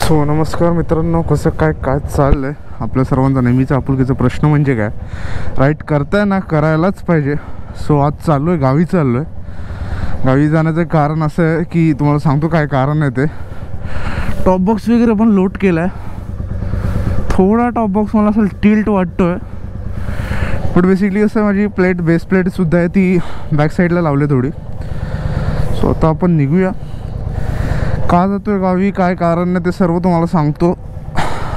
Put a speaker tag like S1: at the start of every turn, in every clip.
S1: So नमस्कार मित्रांनो, कसं काय काय चाललं आहे आपल्या सर्वांचा नेहमीचा आपुलकीचा प्रश्न म्हणजे काय, राईड करताय ना करायलाच पाहिजे. सो आज चाललो आहे, गावी चाललो आहे. गावी जाण्याचं कारण असं आहे की तुम्हाला सांगतो काय कारण आहे ते. टॉप बॉक्स वगैरे पण लोड केला आहे. थोडा टॉप बॉक्स मला असं टिल्ट वाटतो आहे, बट बेसिकली असं माझी बेस प्लेटसुद्धा आहे ती बॅक साईडला लावली थोडी. सो आता आपण निघूया. का जातो आहे गावी, काय कारण नाही ते सर्व तुम्हाला सांगतो.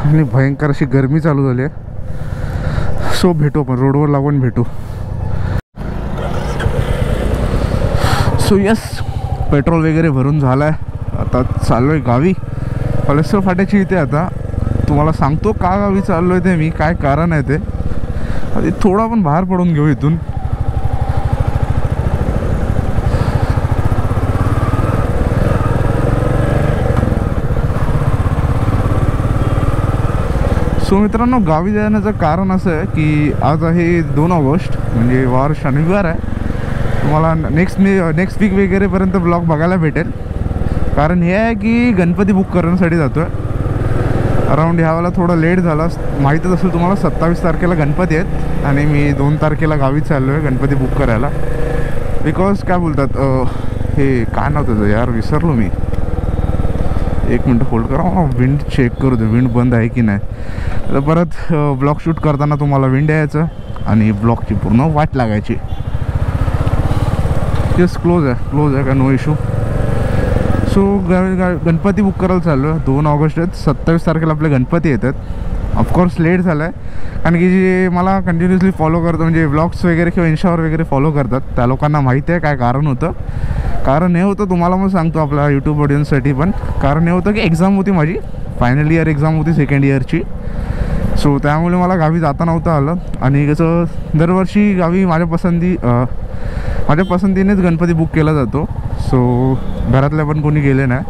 S1: आणि भयंकर अशी गरमी चालू झाली आहे. सो भेटू आपण रोडवर लागून भेटू. सो यस, पेट्रोल वगैरे भरून झालं आहे. आता चाललो आहे गावी. कॉलेजर फाट्याची इथे. आता तुम्हाला सांगतो का गावी चाललो आहे ते मी, काय कारण आहे ते. आधी थोडा पण बाहेर पडून घेऊ इथून. सो मित्रांनो, गावी जाण्याचं कारण असं आहे की आज आहे 2 ऑगस्ट, म्हणजे वार शनिवार आहे. तुम्हाला नेक्स्ट वीक वगैरेपर्यंत ब्लॉग बघायला भेटेल. कारण हे आहे की गणपती बुक करण्यासाठी जातो आहे. अराऊंड ह्यावेळेला थोडं लेट झाला. माहीतच असेल तुम्हाला 27 तारखेला गणपती आहेत आणि मी 2 तारखेला गावी चाललो आहे गणपती बुक करायला. बिकॉज काय बोलतात, हे काय नाव त्याचं यार, विसरलो मी. 1 मिनटं होल्ड करा, विंड चेक करू दे, विंड बंद आहे की नाही. तर परत ब्लॉग शूट करताना तुम्हाला विंड यायचं आणि ब्लॉगची पूर्ण वाट लागायची. जस्ट क्लोज आहे का, no issue. So Ganpati book करायला चाललो आहे. 2 ऑगस्ट आहेत, 27 तारखेला आपले गणपती येतात. ऑफकोर्स लेट झालं आहे, कारण की जे मला कंटिन्युअसली फॉलो करतं, म्हणजे ब्लॉग्स वगैरे किंवा इन्स्टावर वगैरे फॉलो करतात, त्या लोकांना माहिती आहे काय कारण होतं. कारण हे होतं, तुम्हाला मग सांगतो आपल्या यूट्यूब ऑडियन्ससाठी पण. कारण हे होतं की एक्झाम होती माझी, फायनल इयर एक्झाम होती सेकंड इयरची. सो त्यामुळे मला गावी जाता नव्हतं आलं. आणि कसं दरवर्षी गावी माझ्या पसंतीनेच गणपती बुक केला जातो. सो घरातल्या पण कोणी गेले नाही,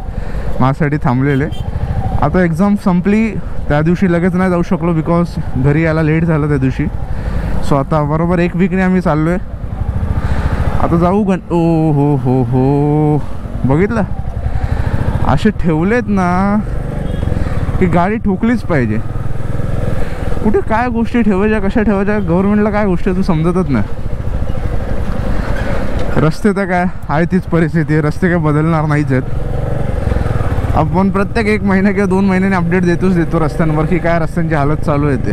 S1: माझ्यासाठी थांबलेले. आता एक्झाम संपली त्या दिवशी लगेच नाही जाऊ शकलो, बिकॉज घरी यायला लेट झालं त्या दिवशी. सो आता बरोबर 1 वीकने आम्ही चाललो आहे. आता जाऊ ओ हो बघितलं, असे ठेवलेत ना की गाडी ठोकलीच पाहिजे. कुठे काय गोष्टी ठेवायच्या, कशा ठेवायच्या, गव्हर्नमेंटला काय गोष्टी तू समजतच नाही. रस्ते तर काय आहे तीच परिस्थिती आहे, रस्ते काय बदलणार नाहीच आहेत. आपण प्रत्येक 1 महिना किंवा 2 महिन्याने अपडेट देतो रस्त्यांवर की काय रस्त्यांची हालत चालू आहे ते.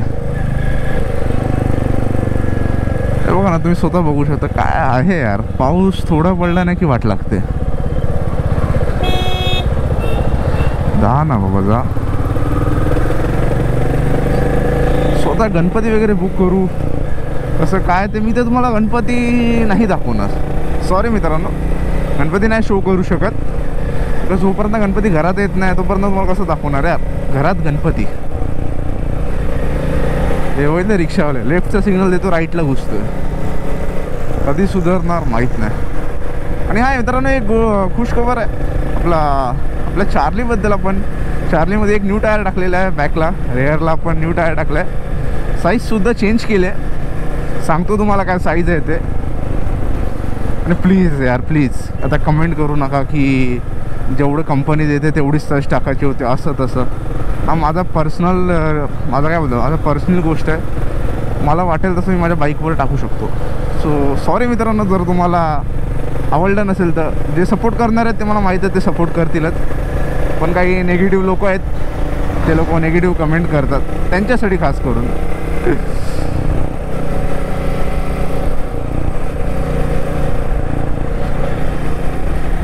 S1: बघा ना, तुम्ही स्वतः बघू शकता काय आहे यार. पाऊस थोडा पडला नाही की वाट लागते. जा ना बाबा जा. स्वतः गणपती वगैरे बुक करू कसं काय ते मी तर तुम्हाला गणपती नाही दाखवणार. सॉरी मित्रांनो, गणपती नाही शो करू शकत. तर जोपर्यंत गणपती घरात येत नाही तोपर्यंत तुम्हाला कसं दाखवणार यार घरात गणपती. हे होईल रिक्षावाले, लेफ्टचा सिग्नल देतो, राईटला घुसतोय. कधी सुधारणार माहीत नाही. आणि हा मित्रांनो, एक खुश खबर आहे आपल्या चार्लीबद्दल. आपण चार्लीमध्ये एक न्यू टायर टाकलेला आहे बॅकला, रेअरला पण न्यू टायर टाकला आहे. साईजसुद्धा चेंज केली आहे. सांगतो तुम्हाला काय साईज आहे ते. आणि प्लीज यार प्लीज आता कमेंट करू नका की जेवढं कंपनी देते तेवढीच साईज टाकायची होते असं तसं. हा माझा काय बोलतो, माझा पर्सनल गोष्ट आहे. मला वाटेल तसं मी माझ्या बाईकवर टाकू शकतो. सो सॉरी मित्रांनो, जर तुम्हाला आवडलं नसेल तर जे सपोर्ट करणार आहेत ते मला माहीत आहे ते सपोर्ट करतीलच. पण काही नेगेटिव्ह लोक आहेत, ते लोक नेगेटिव्ह कमेंट करतात, त्यांच्यासाठी खास करून.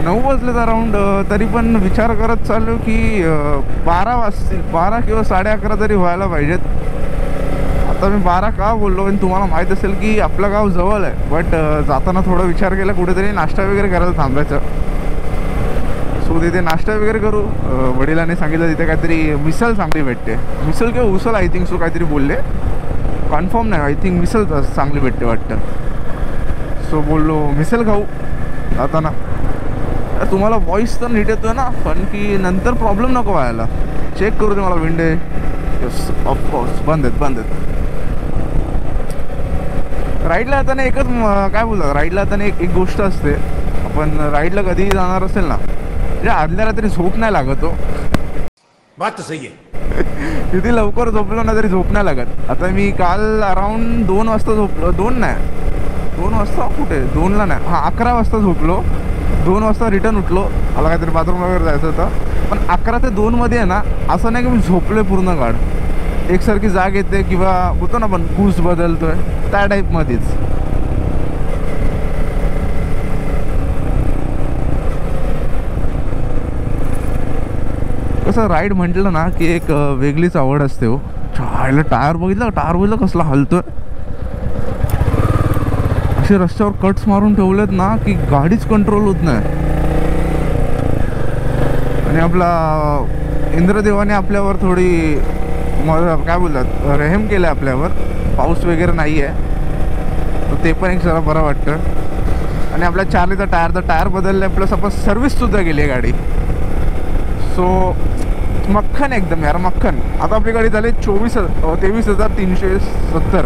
S1: 9 वाजलेत अराऊंड. तरी पण विचार करत चाललो की 12 वाजतील, 12 किंवा 11:30 तरी व्हायला पाहिजेत. आता मी 12 का बोललो, आणि तुम्हाला माहीत असेल की आपलं गाव जवळ आहे. बट जाताना थोडा विचार केला कुठेतरी नाश्ता वगैरे करायला थांबायचं. सो तिथे नाश्ता वगैरे करू. वडिलांनी सांगितलं तिथे काहीतरी मिसल चांगली भेटते, मिसल किंवा उसळ आय थिंक. सो काहीतरी बोलले, कन्फर्म नाही, आय थिंक मिसल चांगली भेटते वाटतं. सो बोललो मिसल खाऊ जाताना. तुम्हाला वॉइस तर नीट येतोय ना, पण की नंतर प्रॉब्लेम नको व्हायला. चेक करू दे मला विंड आहे. यस ऑफकोर्स बंद आहेत. राईडला जाताना एकच काय बोलतात, राईडला जाताना एक गोष्ट असते. आपण राईडला कधीही जाणार असेल ना, म्हणजे आदल्या रात्री झोप नाही लागत हो.
S2: बात तो सही है.
S1: किती लवकर झोपलो ना तरी झोप नाही लागत. आता मी काल अराउंड 2 वाजता झोपलो. 2 वाजता कुठे 2ला नाही, हां 11 वाजता झोपलो. 2 वाजता रिटर्न उठलो. मला काहीतरी बाथरूम वगैरे जायचं होतं. पण 11 ते 2 मध्ये आहे ना, असं नाही की मी झोपलोय पूर्ण काळ. एकसारखी जाग येते किंवा होतो ना पण कूस बदलतोय त्या टाईपमध्येच. कसं राईड म्हटलं ना की एक वेगळीच आवड असते हो. चायला टायर बघितलं कसला हलतोय. असे रस्त्यावर कट्स मारून ठेवलेत ना की गाडीच कंट्रोल होत नाही. आणि आपला इंद्रदेवाने आपल्यावर थोडी काय बोलतात रेहम केलं आपल्यावर. पाऊस वगैरे नाही आहे तर ते पण एक जरा बरं वाटतं. आणि आपल्या चार्लीचा टायर बदलला, प्लस आपण सर्व्हिससुद्धा केली आहे गाडी. सो मक्खन एकदम यार मक्खन. आता आपली गाडी झाली 23,370.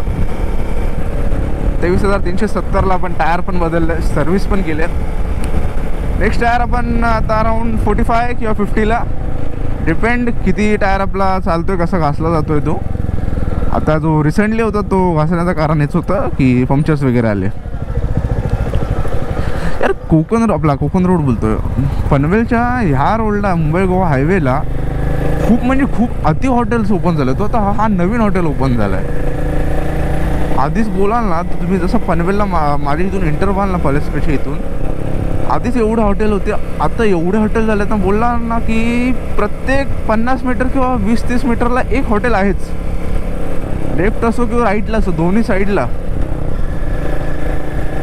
S1: 23,370ला आपण टायर पण बदलले, सर्व्हिस पण केले. नेक्स्ट टायर आपण आता अराउंड 45 किंवा 50ला, डिपेंड किती टायर आपला चालतोय, कसा घासला जातोय तो. आता जो रिसेंटली होता तो घासण्याचं कारण हेच होतं की पंक्चर्स वगैरे आले. यार कोकण रोड बोलतोय, पनवेलच्या ह्या रोडला मुंबई गोवा हायवेला खूप म्हणजे खूप अति हॉटेल्स ओपन झाले. तो आता हा नवीन हॉटेल ओपन झाला आहे. आधीच बोलाल ना तर तुम्ही जसं पनवेलला माझ्या इथून इंटरव्हाल ना पलेसपेक्षा इथून आधीच एवढे हॉटेल होते, आता एवढे हॉटेल झाले तर बोलला ना की प्रत्येक 50 मीटर किंवा 20-30 मीटरला एक हॉटेल आहेच. लेफ्ट असो किंवा राईटला असो, दोन्ही साईडला.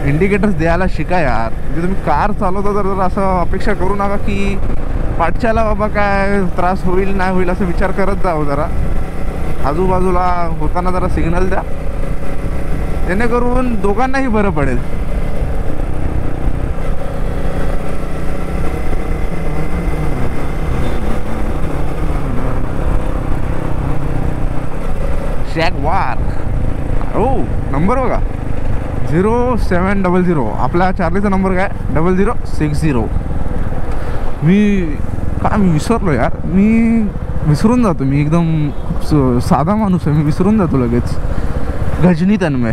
S1: इंडिकेटर्स द्यायला शिका यार. म्हणजे तुम्ही कार चालवता तर असं अपेक्षा करू नका की पाठच्याला बाबा काय त्रास होईल नाही होईल असं विचार करत जावं. जरा आजूबाजूला होताना जरा सिग्नल द्या, जेणेकरून दोघांनाही बरं पडेल. जॅगवार. हो नंबर बघा 0700. आपला चार्लीचा नंबर काय 0060. मी विसरलो यार. मी विसरून जातो. मी एकदम खूप साधा माणूस आहे. मी विसरून जातो लगेच. गजनी तन्मय.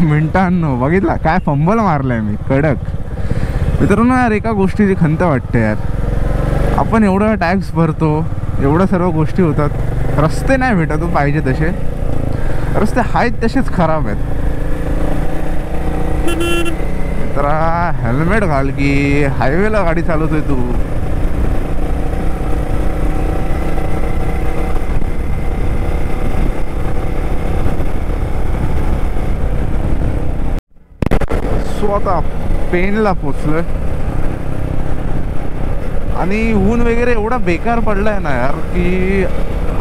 S1: मिनिटांनो बघितला काय फंबल मारलाय मी कडक. मित्रांनो यार एका गोष्टीची खंत वाटते यार. आपण एवढं टॅक्स भरतो, एवढ्या सर्व गोष्टी होतात, रस्ते नाही भेटत पाहिजे तसे. रस्ते आहेत तसेच खराब आहेत. तर हेल्मेट घाल की हायवेला गाडी चालवतोय तू. सो आता पेनला पोचलोय आणि ऊन वगैरे एवढा बेकार पडलाय ना यार की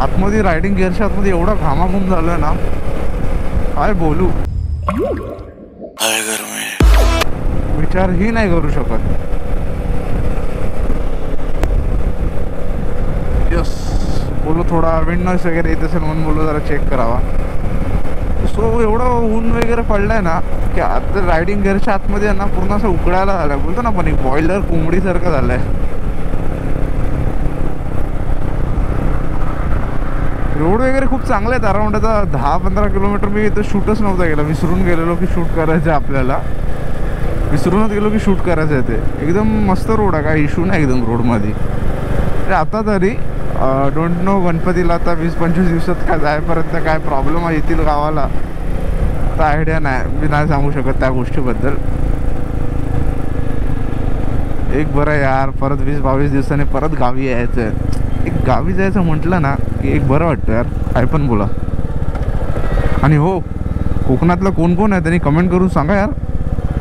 S1: आतमध्ये रायडिंग गिअरच्या आतमध्ये एवढा घामाघूम झालोय ना काय बोलू. विचारही नाही करू शकत. यस बोलो थोडा विंड नॉइस वगैरे येत असेल म्हणून बोलो जरा चेक करावा. सो एवढं ऊन वगैरे पडलंय ना की आता रायडिंग गिअरच्या आतमध्ये ना पूर्ण असं उकळायला झालंय. बोलतो ना पण एक बॉयलर कोंबडीसारखं झालंय. रोड वगैरे खूप चांगले आहेत. अराउंड आता 10-15 किलोमीटर मी इथं शूटच नव्हता गेला. विसरून गेलेलो की शूट करायचं आहे आपल्याला. विसरूनच गेलो की शूट करायचं आहे. ते एकदम मस्त रोड आहे, काय इश्यू नाही एकदम रोडमध्ये. आता तरी डोंट नो गणपतीला आता 20-25 दिवसात काय जायपर्यंत काय प्रॉब्लेम येतील गावाला तर आयडिया नाही. मी नाही सांगू शकत त्या गोष्टीबद्दल. एक बरं यार परत 20-22 दिवसांनी परत गावी यायचं आहे. एक गावी जायचं म्हटलं ना की एक बरं वाटतं यार. काय पण बोला. आणि हो कोकणातलं कोण कोण आहे त्यांनी कमेंट करून सांगा यार.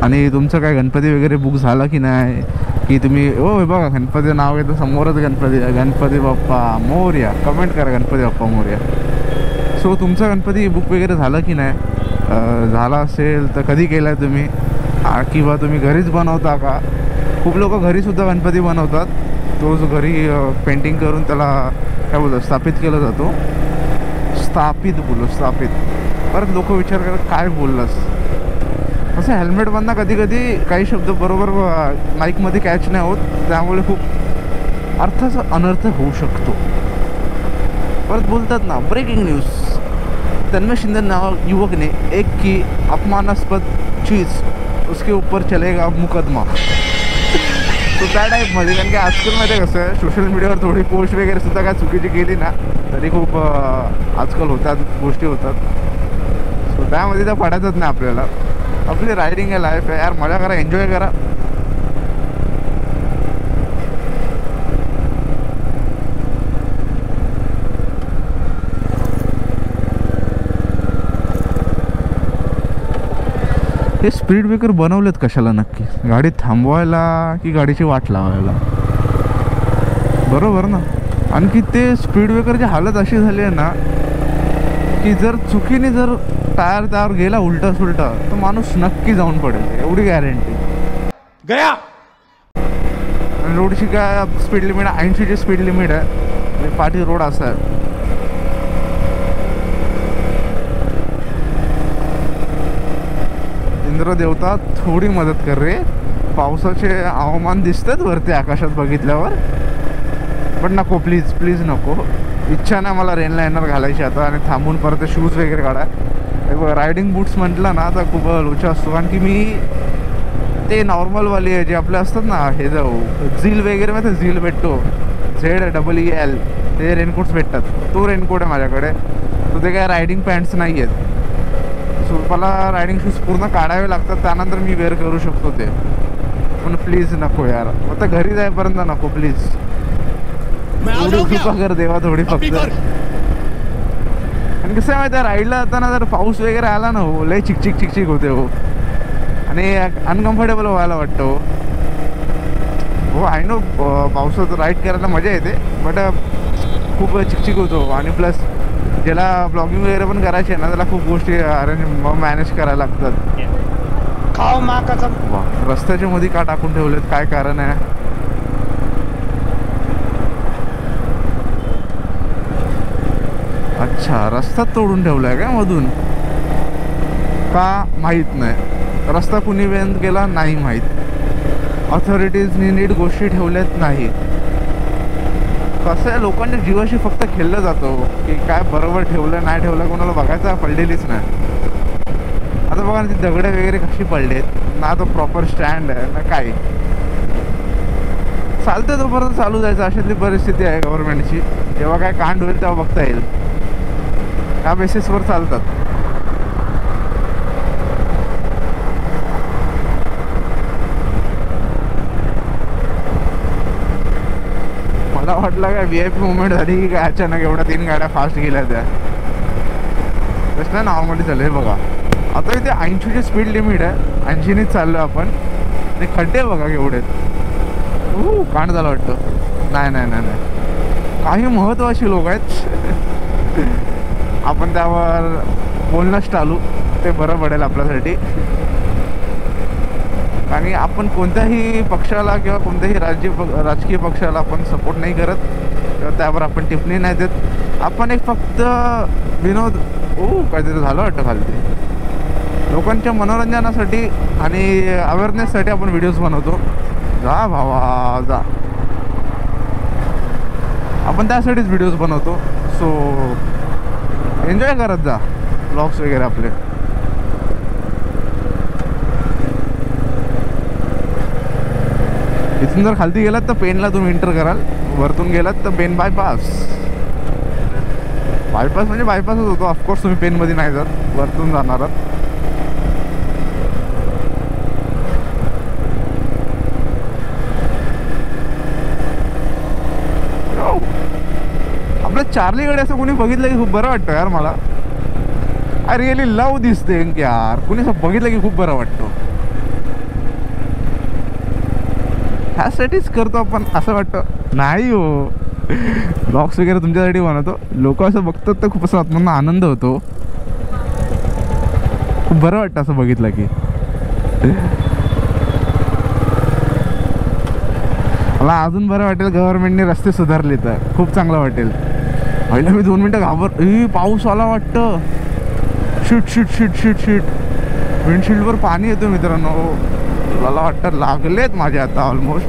S1: आणि तुमचं काय गणपती वगैरे बुक झाला की नाही, की तुम्ही हो हे बघा गणपती नाव येतं समोरच गणपती, गणपती बाप्पा मोरया. कमेंट करा गणपती बाप्पा मोरया. सो तुमचं गणपती बुक वगैरे झालं की नाही, झाला असेल तर कधी केलं आहे तुम्ही, किंवा तुम्ही घरीच बनवता का. खूप लोक घरीसुद्धा गणपती बनवतात. तो जो घरी पेंटिंग करून त्याला काय बोलतो स्थापित केला जातो. स्थापित. परत लोक विचार करतात काय बोललास. असं हेल्मेटमधनं कधी कधी काही शब्द बरोबर माईकमध्ये कॅच नाही होत, त्यामुळे खूप अर्थाचा अनर्थ होऊ शकतो. परत बोलतात ना, ब्रेकिंग न्यूज, तन्मय शिंदे नाव युवक ने एक की अपमानास्पद चीज उसके ऊपर चलेगा मुकदमा. तो त्या टाईपमध्ये. कारण की आजकाल माहिती आहे कसं आहे, सोशल मीडियावर थोडी पोस्ट वगैरे सुद्धा काय चुकीची केली ना तरी खूप आजकाल होतात गोष्टी होतात. सो त्यामध्ये त्या पडायचंच नाही आपल्याला. आपली रायडिंग आहे, लाईफ आहे यार, मजा करा, एन्जॉय करा. हे स्पीड ब्रेकर बनवलेत कशाला नक्की? गाडी थांबवायला की गाडीची वाट लावायला? बरोबर ना. आणखी ते स्पीड ब्रेकरची हालत अशी झाली आहे ना की जर चुकीने जर टायर त्यावर गेला उलटा सुलटा तर माणूस नक्की जाऊन पडेल, एवढी गॅरंटी.
S2: गया.
S1: रोडची काय स्पीड लिमिट आहे? 80ची स्पीड लिमिट आहे. पाठी रोड असा आहे. इंद्रदेवता थोडी मदत कर रे. पावसाचे हवामान दिसतात वरती आकाशात बघितल्यावर, पण नको प्लीज प्लीज नको. इच्छा नाही मला रेन लायनर घालायची आता आणि थांबून परत शूज वगैरे काढा. रायडिंग बूट्स म्हटलं ना तर खूप लोचा असतो. कारण की मी ते नॉर्मलवाले जे आपले असतात ना, हे जाऊ झील वगैरे माहिती, झील भेटतो ZEEL, ते रेनकोट्स भेटतात. तो रेनकोट आहे माझ्याकडे. तो ते काय रायडिंग पॅन्ट्स नाही आहेत. सो मला रायडिंग शूज पूर्ण काढावे लागतात, त्यानंतर मी वेअर करू शकतो ते. पण प्लीज नको यार, आता घरी जाईपर्यंत नको प्लीज. थोडी कृपा कर देवा, थोडी फक्त. आणि कसं आहे माहिती आहे, राईडला जाताना जर पाऊस वगैरे आला ना हो, लय चिकचिक चिकचिक होते हो आणि अनकम्फर्टेबल व्हायला वाटतं हो. आय नो पावसात राईड करायला मजा येते, बट खूप चिकचिक होतो. आणि प्लस ज्याला ब्लॉगिंग वगैरे पण करायची आहे ना, त्याला खूप गोष्टी अरेंज मॅनेज करायला लागतात.
S2: खाओ माँ कसम.
S1: रस्त्याच्या मध्ये का टाकून ठेवलेत, काय कारण आहे? अच्छा, रस्ता तोडून ठेवलाय का मधून? का माहीत नाही. रस्ता कुणी बंद केला नाही माहीत. ऑथॉरिटीजनी नीट गोष्टी ठेवल्यात नाही. कसं आहे, लोकांच्या जीवाशी फक्त खेळलं जातो की काय बरोबर ठेवलं नाही ठेवलं, कोणाला बघायचं पडलेलीच नाही. आता बघा ना, ती दगडे वगैरे कशी पडलेत ना, तो प्रॉपर स्टँड आहे ना काय. चालतं तोपर्यंत चालू जायचं, अशातली परिस्थिती आहे गव्हर्नमेंटची. जेव्हा काय कांड होईल तेव्हा बघता येईल. त्या बेसिसवर चालतात. मला वाटलं काय VIP मुवमेंट झाली की काय अचानक एवढ्या 3 गाड्या फास्ट गेल्या त्या. तसं नॉर्मली चालू आहे बघा. आता इथे 80ची स्पीड लिमिट आहे, 80नीच चाललो आपण. ते खड्डे बघा केवढे. कांड झालं वाटतं. नाही नाही नाही नाही, काही महत्त्वाची लोक आहेत. आपण त्यावर बोलणंच टाळू, ते बरं पडेल आपल्यासाठी. आणि आपण कोणत्याही पक्षाला किंवा कोणत्याही राजकीय पक्षाला आपण सपोर्ट नाही करत किंवा त्यावर आपण टिप्पणी नाही देत. आपण एक फक्त विनोद काहीतरी झालं वाटतं खाली. लोकांच्या मनोरंजनासाठी आणि अवेअरनेससाठी आपण व्हिडिओज बनवतो. जा भावा जा, आपण त्यासाठीच व्हिडिओज बनवतो. सो एन्जॉय करत जा ब्लॉग्स वगैरे आपले. इथून जर खालती गेलात तर पेनला तुम्ही एंटर कराल, वरतून गेलात तर पेन बायपास. बायपास म्हणजे बायपासच होतो. ऑफकोर्स तुम्ही पेनमध्ये नाही जात, वरतून जाणार आहात. आपल्या चार्लीकडे असं कोणी बघितलं की खूप बरं वाटतं यार मला. I really love this thing यार. कुणी असं बघितलं की खूप बरं वाटतं. ह्यासाठीच करतो आपण असं वाटतं. नाही हो, ब्लॉग्स वगैरे तुमच्यासाठी बनवतो. लोक असं बघतात तर खूप असं आत्म्यांना आनंद होतो, खूप बरं वाटतं असं बघितलं की. मला अजून बरं वाटेल गव्हर्नमेंटने रस्ते सुधारले तर खूप चांगलं वाटेल. पहिलं मी 2 मिनटं पाऊस आला वाटतं. Sheet sheet sheet sheet sheet विंडशील्डवर पाणी येतं मित्रांनो. मला वाटतं लागलेत माझे आता ऑलमोस्ट.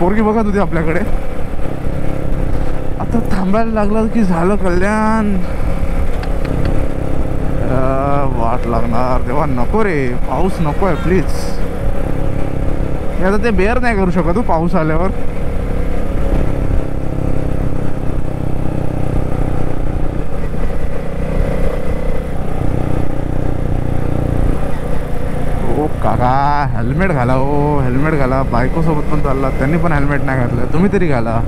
S1: पोरगी बघत होती आपल्याकडे. आता थांबायला लागलं की झालं कल्याण. वाट लागणार तेव्हा. नको रे, पाऊस नको आहे प्लीज. मी आता ते बेअर नाही करू शकत पाऊस आल्यावर. ओ काका हेल्मेट घाला. ओ हेल्मेट घाला. बायकोसोबत पण चालला, त्यांनी पण हेल्मेट नाही घातलं. तुम्ही तरी घाला.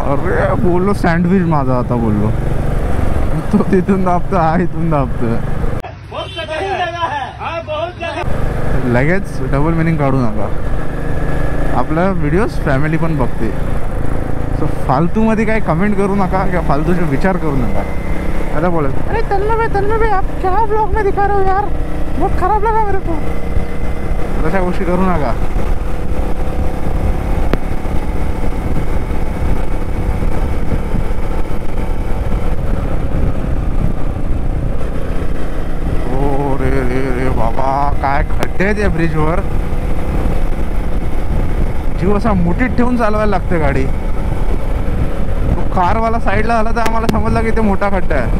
S1: अरे बोललो सँडविच माझा. आता बोललो तो तिथून दाबतो, हा इथून दाबतो. लगेच डबल मिनिंग काढू नका. आपला व्हिडिओज फॅमिली पण बघते. सो फालतूमध्ये काही कमेंट करू नका किंवा फालतूचे विचार करू नका. आता बोलत अरे तन्मय आप क्या ब्लॉग में दिखा रहे हो यार, बहुत खराब लगा मेरे को. तशा गोष्टी करू नका. काय खड्डे आहेत या ब्रिजवर. जीव असा मुठीत ठेवून चालवायला लागते गाडी. तो कारवाला साईडला आला तर आम्हाला समजलं की ते मोठा खड्डा आहे.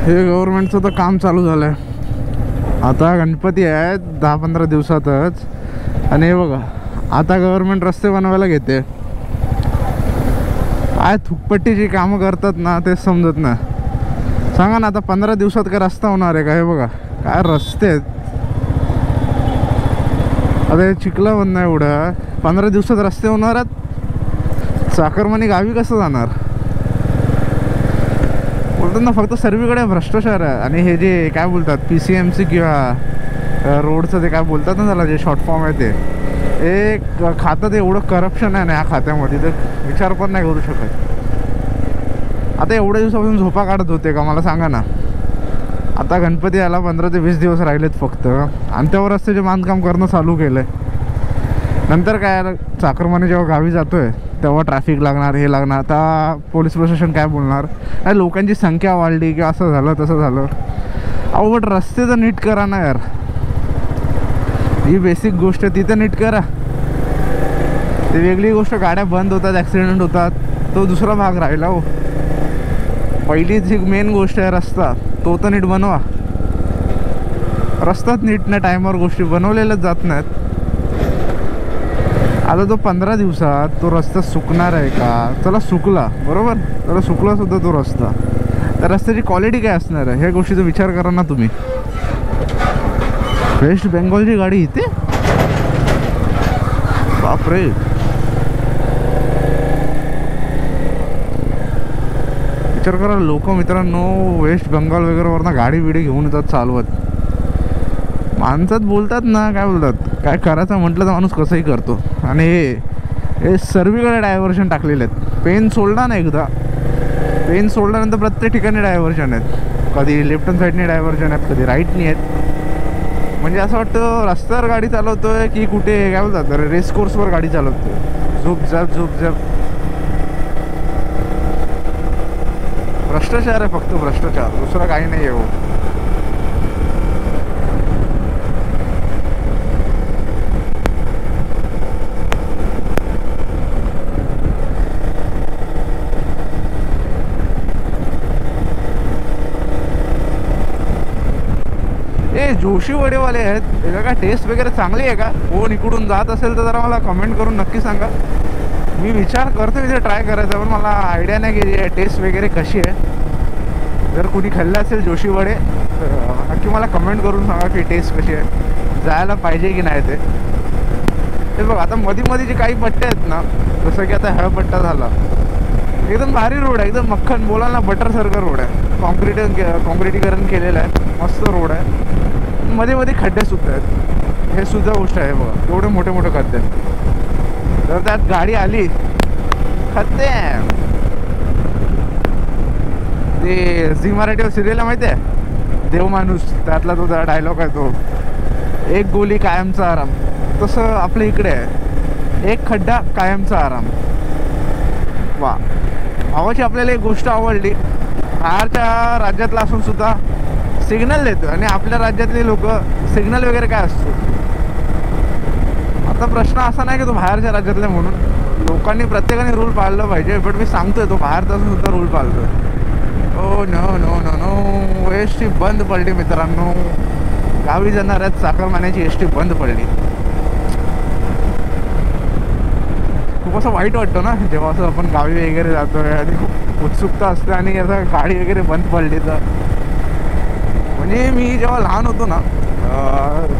S1: हे गव्हर्नमेंटचं तर काम चालू झालंय. आता गणपती आहेत 10-15 दिवसातच. आणि हे बघा आता गव्हर्नमेंट रस्ते बनवायला घेते. काय थुकपट्टीची कामं करतात ना तेच समजत नाही. सांगा ना आता 15 दिवसात काय रस्ता होणार आहे का? हे बघा काय रस्ते आहेत. आता हे चिखला बंद नाही एवढं. 15 दिवसात रस्ते होणार आहेत. चाकरमानी गावी कसं जाणार? बोलतात ना फक्त सर्वीकडे भ्रष्टाचार आहे. आणि हे जे काय बोलतात PCMC किंवा रोडचं ते काय बोलतात ना त्याला, जे शॉर्ट फॉर्म आहे ते एक खातं ते एवढं करप्शन आहे ना या खात्यामध्ये तर विचार पण नाही करू शकत. आता एवढ्या दिवसापासून झोपा काढत होते का मला सांगा ना. आता गणपती यायला 15 ते 20 दिवस राहिलेत फक्त. आणि त्यावर रस्त्याचे बांधकाम करणं चालू केलं आहे. नंतर काय चाकरमाने जेव्हा गावी जातोय तेव्हा ट्रॅफिक लागणार, हे लागणार. आता पोलीस प्रशासन काय बोलणार, नाही लोकांची संख्या वाढली की असं झालं तसं झालं. अहो बट रस्ते तर नीट करा ना यार. ही बेसिक गोष्ट तिथं नीट करा. ती वेगळी गोष्ट, गाड्या बंद होतात, ॲक्सिडेंट होतात, तो दुसरा भाग राहिला. हो पहिली जी मेन गोष्ट आहे रस्ता, तो तर नीट बनवा. रस्ताच नीट नाही, टायमावर गोष्टी बनवलेल्याच जात नाहीत. आता तो 15 दिवसात तो रस्ता सुकणार आहे का? चला सुकला बरोबर, चला सुकला सुद्धा तो रस्ता, तर रस्त्याची क्वालिटी काय असणार आहे ह्या गोष्टीचा विचार करा ना तुम्ही. वेस्ट बेंगॉलची गाडी इथे, बापरे. विचार करा लोक मित्रांनो वेस्ट बेंगॉल वगैरेवरनं गाडी बिडी घेऊन येतात चालवत. माणसात बोलतात ना काय बोलतात, काय करायचं म्हटलं तर माणूस कसंही करतो. आणि हे सर्वीकडे डायव्हर्शन टाकलेले आहेत. पेन सोडला ना एकदा, पेन सोडल्यानंतर प्रत्येक ठिकाणी डायव्हर्शन आहेत. कधी लेफ्ट हँड साईडने डायव्हर्शन आहेत, कधी राईटनी आहेत. म्हणजे असं वाटतं रस्त्यावर गाडी चालवतोय की कुठे काय बोलतात रेस कोर्सवर गाडी चालवतोय. झुप झप झुप झप. भ्रष्टाचार आहे फक्त, भ्रष्टाचार, दुसरा काही नाही आहे. हो जोशी वडेवाले आहेत, त्याला काय टेस्ट वगैरे चांगली आहे का? कोण इकडून जात असेल तर जरा मला कमेंट करून नक्की सांगा. मी विचार करतो इथे ट्राय करायचा, पण मला आयडिया नाही की टेस्ट वगैरे कशी आहे. जर कोणी खाल्लं असेल जोशी वडे तर नक्की मला कमेंट करून सांगा की टेस्ट कशी आहे, जायला पाहिजे की नाही ते. हे बघ आता मध्ये मध्ये जे काही पट्टे आहेत ना, जसं की आता हा पट्टा झाला, एकदम भारी रोड आहे, एकदम मक्खन बोलाल ना बटर सारखा रोड आहे. कॉन्क्रिटीकरण केलेलं आहे, मस्त रोड आहे. मध्ये मध्ये खड्डे सुद्धा आहेत, हे सुद्धा गोष्ट आहे बघा. एवढे मोठे मोठे खड्डे आहेत. जर त्यात गाडी आली खड्डे. ते झी मराठीवर सिरियल माहिती आहे देव माणूस, त्यातला तो डायलॉग आहे तो, एक गोली कायमचा आराम. तसं आपल्या इकडे आहे, एक खड्डा कायमचा आराम. वा, भावाची आपल्याला एक गोष्ट आवडली, बाहेरच्या राज्यातला असून सुद्धा सिग्नल देतो आणि आपल्या राज्यातले लोक सिग्नल वगैरे काय असतो. आता प्रश्न असा नाही की तो बाहेरच्या राज्यातले म्हणून, लोकांनी प्रत्येकाने रूल पाळलं पाहिजे. बट मी सांगतोय तो बाहेरचा असून सुद्धा रूल पाळतोय. Oh no no no no, S T बंद पडली मित्रांनो. गावी जाणार आहेत चाकरमान्याची एस टी बंद पडली. खूप असं वाईट वाटतं ना जेव्हा असं आपण गावी वगैरे जातोय आणि खूप उत्सुकता असते आणि असं गाडी वगैरे बंद पडली तर. म्हणजे मी जेव्हा लहान होतो ना,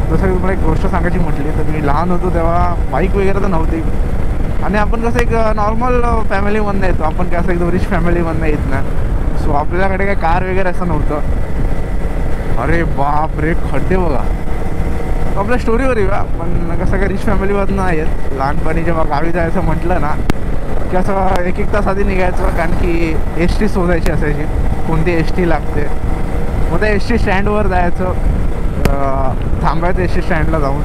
S1: जसं तुम्हाला एक गोष्ट सांगायची म्हटली तर, मी लहान होतो तेव्हा बाईक वगैरे तर नव्हती आणि आपण कसं एक नॉर्मल फॅमिलीमधनं येतो, आपण काय असं एकदम रिच फॅमिलीमधनं येत ना. सो आपल्याकडे काय कार वगैरे असं नव्हतं. अरे बाप रे, खड्डे बघा. आपल्या स्टोरीवर येऊया, पण कसं काय रिच फॅमिलीमधनं नाही येत. लहानपणी जेव्हा गावी जायचं म्हटलं ना की असं एक तास आधी निघायचं, कारण की एस टी शोधायची असायची, कोणती एस टी लागते. मग त्या एस टी स्टँडवर जायचं, थांबायचं एस टी स्टँडला जाऊन,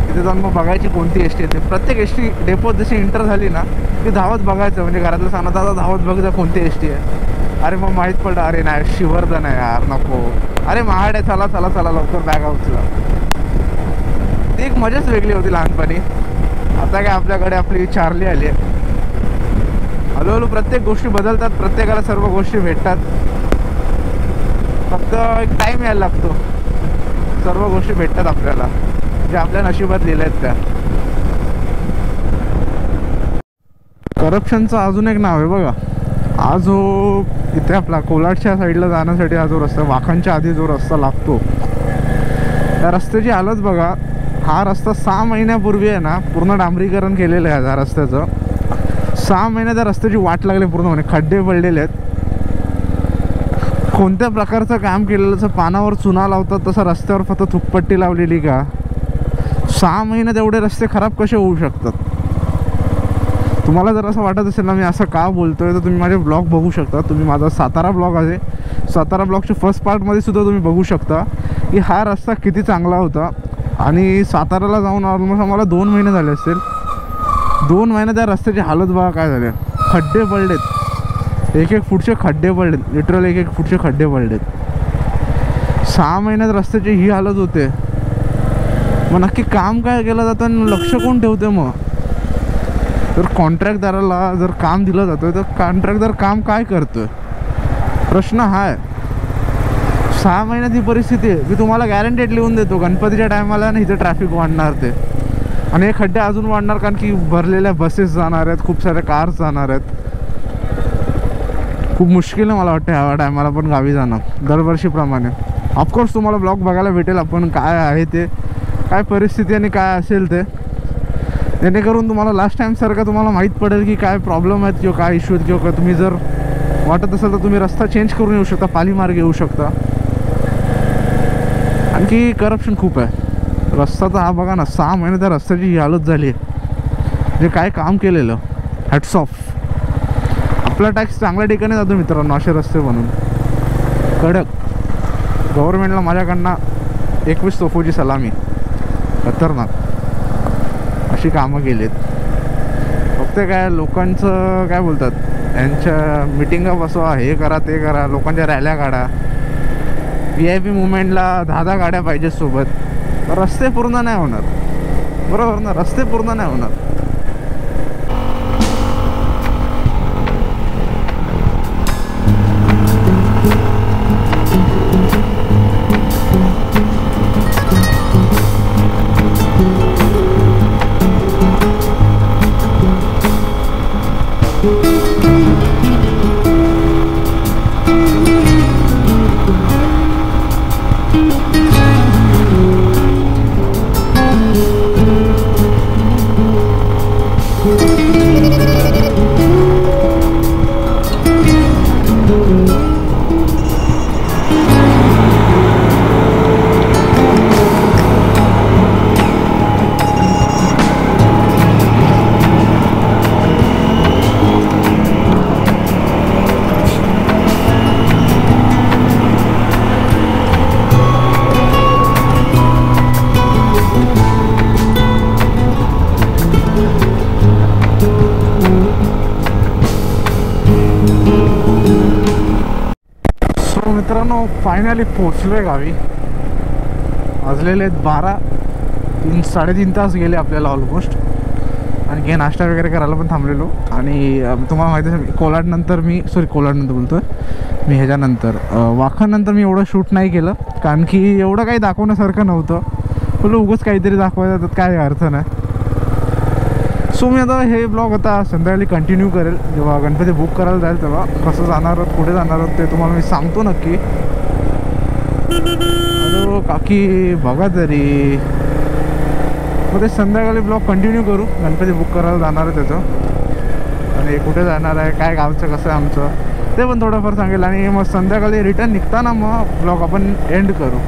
S1: तिथे जाऊन मग बघायची कोणती एस टी येते. प्रत्येक एस टी डेपोत जशी एंटर झाली ना ती धावत बघायचं, म्हणजे घरातलं सांगत आता धावत बघायचं कोणती एस टी आहे. अरे मग माहीत पडलं, अरे नाही शिवर्धन आहे यार, नको. अरे महाड आहे, चला चला चला लवकर बॅग उचला. ती एक मजाच वेगळी होती लहानपणी. आता काय आपल्याकडे आपली चार्ली आली आहे. हळूहळू प्रत्येक गोष्टी बदलतात, प्रत्येकाला सर्व गोष्टी भेटतात, फक्त एक टाईम यायला लागतो. सर्व गोष्टी भेटतात आपल्याला जे आपल्या नशिबात लिहिल्या आहेत त्या. करप्शनचं अजून एक नाव आहे बघा. हा जो इथे आपला कोलाडच्या साईडला जाण्यासाठी हा जो रस्ता, वाखांच्या आधी जो रस्ता लागतो, त्या रस्त्याची हालत बघा. हा रस्ता 6 महिन्यापूर्वी आहे ना पूर्ण डांबरीकरण केलेलं आहे या रस्त्याचं. 6 महिन्यात त्या रस्त्याची वाट लागली पूर्णपणे, खड्डे पडलेले आहेत. कोणत्या प्रकारचं काम केलेलं, जसं पानावर चुना लावतात तसं रस्त्यावर फक्त थुकपट्टी लावलेली का? 6 महिन्यात एवढे रस्ते खराब कसे होऊ शकतात? तुम्हाला जर असं वाटत असेल ना मी असं का बोलतोय, तर तुम्ही माझे ब्लॉग बघू शकता. तुम्ही माझा सातारा ब्लॉग आहे, सातारा ब्लॉगच्या फर्स्ट पार्टमध्ये सुद्धा तुम्ही बघू शकता की हा रस्ता किती चांगला होता. आणि साताराला जाऊन ऑलमोस्ट आम्हाला 2 महिने झाले असतील. 2 महिन्यात त्या रस्त्याची हालत बघा काय झाले. खड्डे पडलेत, 1-1 फूटचे खड्डे पडलेत, लिटरल 1-1 फूटचे खड्डे पडलेत. 6 महिन्यात रस्त्याची ही हालत होते. मग नक्की काम काय केलं जातं आणि लक्ष कोण ठेवते? मग जर कॉन्ट्रॅक्टदाराला जर काम दिलं जातं तर कॉन्ट्रॅक्टदार काम काय करतोय? प्रश्न हा आहे. 6 महिन्यात ही परिस्थिती आहे. मी तुम्हाला गॅरंटेड लिहून देतो गणपतीच्या टायमाला ना इथं ट्रॅफिक वाढणार ते, आणि हे खड्डे अजून वाढणार, कारण की भरलेल्या बसेस जाणार आहेत, खूप साऱ्या कार्स जाणार आहेत. खूप मुश्किल आहे मला वाटतं ह्या टायमाला पण गावी जाणं दरवर्षीप्रमाणे. ऑफकोर्स तुम्हाला ब्लॉग बघायला भेटेल आपण काय आहे ते, काय परिस्थिती आणि काय असेल ते, जेणेकरून तुम्हाला लास्ट टाईमसारखं तुम्हाला माहीत पडेल की काय प्रॉब्लेम आहेत किंवा काय इश्यू आहेत, किंवा तुम्ही जर वाटत असेल तर तुम्ही रस्ता चेंज करून येऊ शकता, पालीमार्ग येऊ शकता. आणखी करप्शन खूप आहे. रस्ता तर हा बघा ना, 6 महिने त्या रस्त्याची ही हालत झाली आहे. जे काय काम केलेलं, हॅट्स ऑफ. आपला टॅक्स चांगल्या ठिकाणी जातो मित्रांनो, असे रस्ते बनून कडक. गव्हर्नमेंटला माझ्याकडनं 21 तोफोची सलामी. खतरनाक अशी कामं केलीत. फक्त काय लोकांचं काय बोलतात, यांच्या मिटिंगा बसवा, हे करा ते करा, लोकांच्या रॅल्या काढा. VIP मुवमेंटला 10 गाड्या पाहिजे सोबत. रस्ते पूर्ण नाही होणार, बरोबर ना? रस्ते पूर्ण नाही होणार. मित्रांनो फायनली पोचलो आहे गावी. वाजलेले आहेत 12. 3-3.5 तास गेले आपल्याला ऑलमोस्ट. आणखी नाश्ता वगैरे करायला पण थांबलेलो. आणि तुम्हाला माहिती आहे कोलाडनंतर कोलाडनंतर बोलतो आहे मी, ह्याच्यानंतर वाखानंतर मी एवढं शूट नाही केलं, कारण की एवढं काही दाखवण्यासारखं नव्हतं. बोललो उगाच काहीतरी दाखवायचं तर काय अर्थ नाही. सो मी आता हे ब्लॉग आता संध्याकाळी कंटिन्यू करेल. जेव्हा गणपती बुक करायला जाईल तेव्हा कसं जाणार आहोत, कुठे जाणार आहोत ते तुम्हाला मी सांगतो नक्की. हॅलो काकी, बघा तरी मग ते संध्याकाळी ब्लॉग कंटिन्यू करू. गणपती बुक करायला जाणार आहे त्याचं, आणि कुठे जाणार आहे, काय गावचं कसं आहे आमचं ते पण थोडंफार सांगेल. आणि मग संध्याकाळी रिटर्न निघताना मग ब्लॉग आपण एंड करू.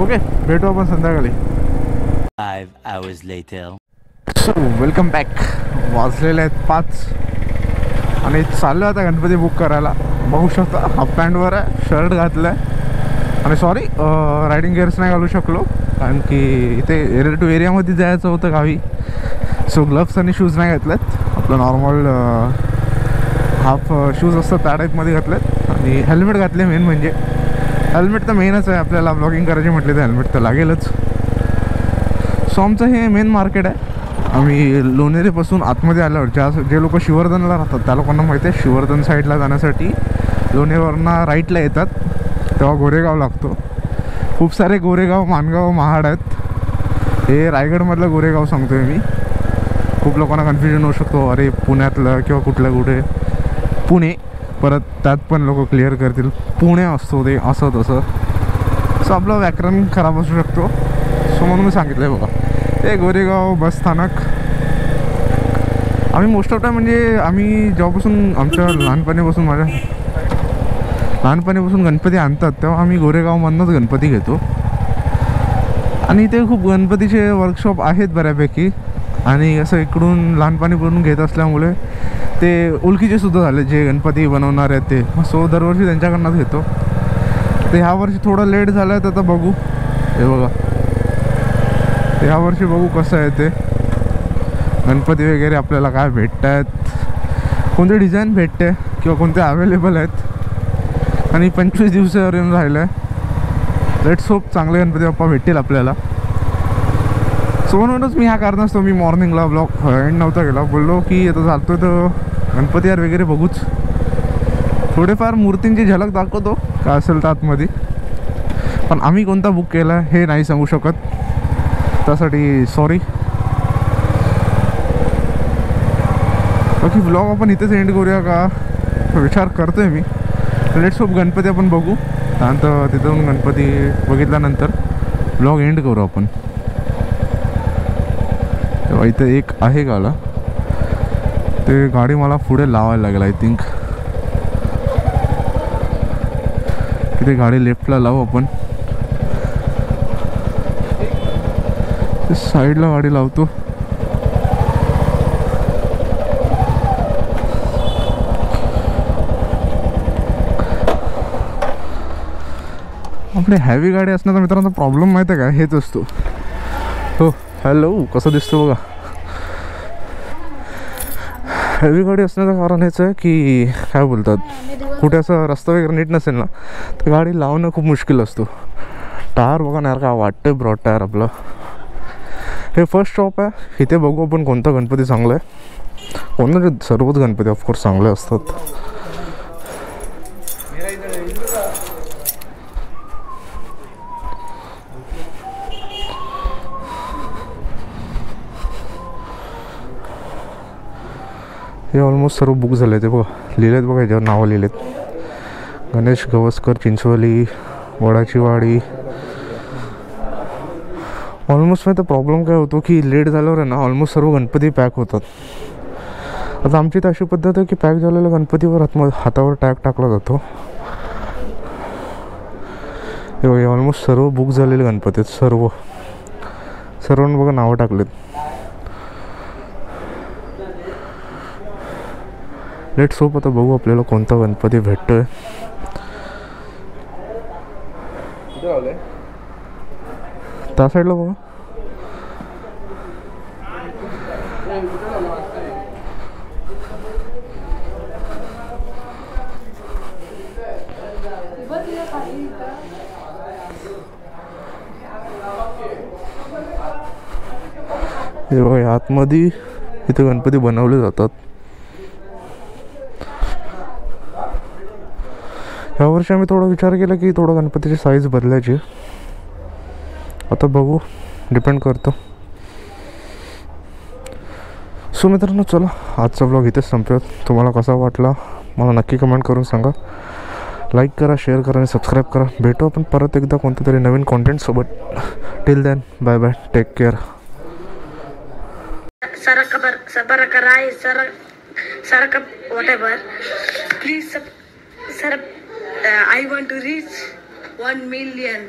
S1: ओके, भेटू आपण संध्याकाळी.
S3: 5 hours later.
S1: So welcome back. वाजलेले आहेत 5 आणि चाललो आता गणपती बुक करायला. बघू शकता हाफ पॅन्टवर आहे, शर्ट घातलं आहे. आणि सॉरी रायडिंग गिअर्स नाही घालू शकलो, कारण की इथे एरियामध्ये जायचं होतं गावी. सो ग्लव्स आणि शूज नाही घातलेत. आपलं नॉर्मल हाफ शूज असतं त्या टाईपमध्ये घातलेत. आणि हेल्मेट घातले. मेन म्हणजे हेल्मेट तर मेनच आहे आपल्याला. ब्लॉगिंग करायची म्हटले तर हेल्मेट तर लागेलच. सो आमचं हे मेन मार्केट आहे. आम्ही लोणेरेपासून आतमध्ये आल्यावर जे लोक शिवर्धनला राहतात त्या लोकांना माहिती आहे, शिवर्धन साईडला जाण्यासाठी लोणेरवरनं राईटला येतात तेव्हा गोरेगाव लागतो. खूप सारे गोरेगाव, माणगाव, महाड आहेत. हे रायगडमधलं गोरेगाव सांगतो आहे मी. खूप लोकांना कन्फ्युजन होऊ शकतो, अरे पुण्यातलं किंवा कुठे पुणे, परत त्यात पण लोक क्लिअर करतील पुणे असतो ते असं तसं. सो आपलं व्याकरण खराब असू शकतो. सो म्हणून मी सांगितलं आहे बघा, हे गोरेगाव बस स्थानक. आम्ही मोस्ट ऑफ टाईम म्हणजे आम्ही जेव्हापासून आमच्या लहानपणीपासून गणपती आणतात तेव्हा आम्ही गोरेगावमधूनच गणपती घेतो. आणि इथे खूप गणपतीचे वर्कशॉप आहेत बऱ्यापैकी. आणि असं इकडून लहानपणीपासून घेत असल्यामुळे ते ओळखीचे सुद्धा झाले जे गणपती बनवणार आहेत ते. सो दरवर्षी त्यांच्याकडनंच घेतो. ते ह्या वर्षी थोडं लेट झालं आहे तर आता बघू. हे बघा, यावर्षी बघू कसं आहे ते. गणपती वगैरे आपल्याला काय भेटत आहेत, कोणते डिझाईन भेटते किंवा कोणते अवेलेबल आहेत. आणि 25 दिवसावर येऊन राहिलं आहे. लेट्स होप चांगले गणपती बाप्पा भेटतील आपल्याला. सो म्हणूनच मी ह्या कारणास्तव मी मॉर्निंगला ब्लॉग एंड नव्हता गेला. बोललो की आता चालतो तर गणपती यार वगैरे बघूच, थोडेफार मूर्तींची झलक दाखवतो काय असेल तर आतमध्ये. पण आम्ही कोणता बुक केला हे नाही सांगू शकत, त्यासाठी सॉरी. बाकी ब्लॉग आपण इथेच एंड करूया का विचार करतोय मी. लेट्स होप गणपती आपण बघू, त्यानंतर तिथून गणपती बघितल्यानंतर ब्लॉग एंड करू आपण. तेव्हा इथं एक आहे गाला, ते गाडी मला पुढे लावायला लागेल आय थिंक. तिथे गाडी लेफ्टला लावू आपण. साईडला गाडी लावतो. आपली हॅवी गाडी असण्याचा मित्रांनो प्रॉब्लेम माहिती आहे का, हेच असतो. हो हॅलो, कसं दिसतो बघा. हॅवी गाडी असण्याचं कारण हेच आहे की काय बोलतात, कुठे असं रस्ता वगैरे नीट नसेल ना तर गाडी लावणं खूप मुश्किल असतो. टायर बघा ना यार, काय वाटतं ब्रॉड टायर आपलं. हे फर्स्ट शॉप आहे, इथे बघू आपण कोणता गणपती चांगला आहे. कोणते सर्वच गणपती ऑफकोर्स चांगले असतात. हे ऑलमोस्ट सर्व बुक झाले ते बघा, लिहिलेत बघा, याच्यावर नावं लिहिलेत. गणेश गवसकर, चिंचवली, वडाची वाडी. ऑलमोस्ट माहिती प्रॉब्लेम काय होतो की लेट झाल्यावर आहे ना ऑलमोस्ट सर्व गणपती पॅक होतात. आता आमची तर अशी पद्धत आहे की पॅक झालेल्या गणपतीवर हातावर टॅग टाकला जातो. हे बघा, ऑलमोस्ट सर्व बुक झालेले गणपती आहेत. सर्वांना बघा नावं टाकलेत. लेट्स होप आता बघू आपल्याला कोणता गणपती भेटतोय. त्या साईडला बघा. हे बघा आतमध्ये इथे गणपती बनवले जातात. यावर्षी आम्ही थोडा विचार केला की थोडं गणपतीची साईज बदलायची. आता बघू, डिपेंड करतो. सो मित्रांनो चला आजचा व्लॉग इथेच संपवूयात. तुम्हाला कसा वाटला मला नक्की कमेंट करून सांगा. लाईक करा, शेअर करा आणि सबस्क्राईब करा. भेटू आपण परत एकदा कोणत्या तरी नवीन कॉन्टेंटसोबत. Till then bye bye, take care.
S4: whatever. Please, sir, I want to reach 1 million.